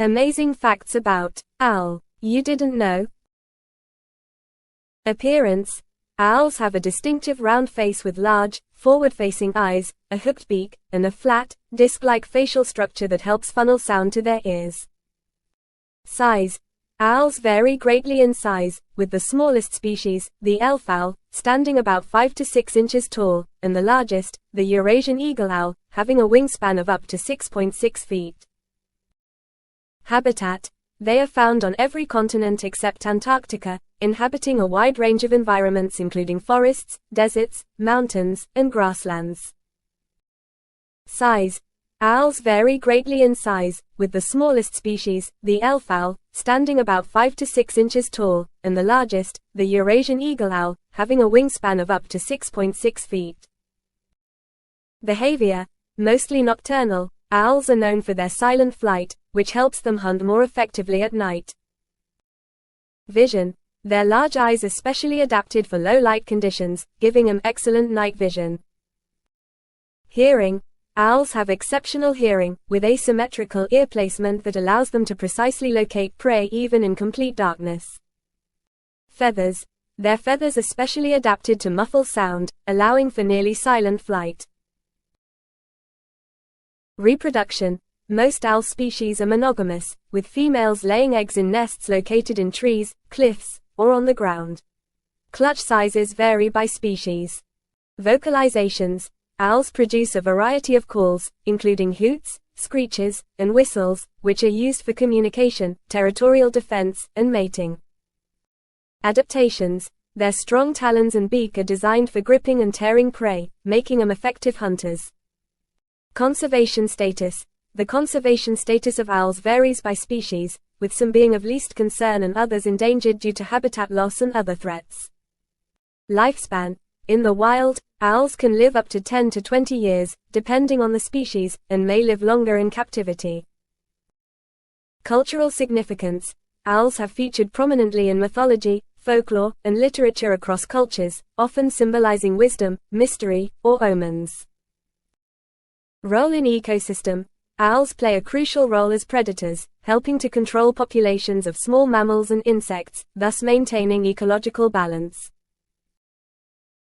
Amazing facts about owl you didn't know. Appearance. Owls have a distinctive round face with large, forward-facing eyes, a hooked beak, and a flat, disc-like facial structure that helps funnel sound to their ears. Size. Owls vary greatly in size, with the smallest species, the elf owl, standing about 5 to 6 inches tall, and the largest, the Eurasian eagle owl, having a wingspan of up to 6.6 feet. Habitat. They are found on every continent except Antarctica, inhabiting a wide range of environments including forests, deserts, mountains, and grasslands. Size. Owls vary greatly in size, with the smallest species, the elf owl, standing about 5 to 6 inches tall, and the largest, the Eurasian eagle owl, having a wingspan of up to 6.6 feet. Behavior. Mostly nocturnal, owls are known for their silent flight, which helps them hunt more effectively at night. Vision. Their large eyes are specially adapted for low light conditions, giving them excellent night vision. Hearing. Owls have exceptional hearing, with asymmetrical ear placement that allows them to precisely locate prey even in complete darkness. Feathers. Their feathers are specially adapted to muffle sound, allowing for nearly silent flight. Reproduction. Most owl species are monogamous, with females laying eggs in nests located in trees, cliffs, or on the ground. Clutch sizes vary by species. Vocalizations. Owls produce a variety of calls, including hoots, screeches, and whistles, which are used for communication, territorial defense, and mating. Adaptations. Their strong talons and beak are designed for gripping and tearing prey, making them effective hunters. Conservation status. The conservation status of owls varies by species, with some being of least concern and others endangered due to habitat loss and other threats. Lifespan. In the wild, owls can live up to 10 to 20 years, depending on the species, and may live longer in captivity. Cultural significance. Owls have featured prominently in mythology, folklore, and literature across cultures, often symbolizing wisdom, mystery, or omens. Role in ecosystem. Owls play a crucial role as predators, helping to control populations of small mammals and insects, thus maintaining ecological balance.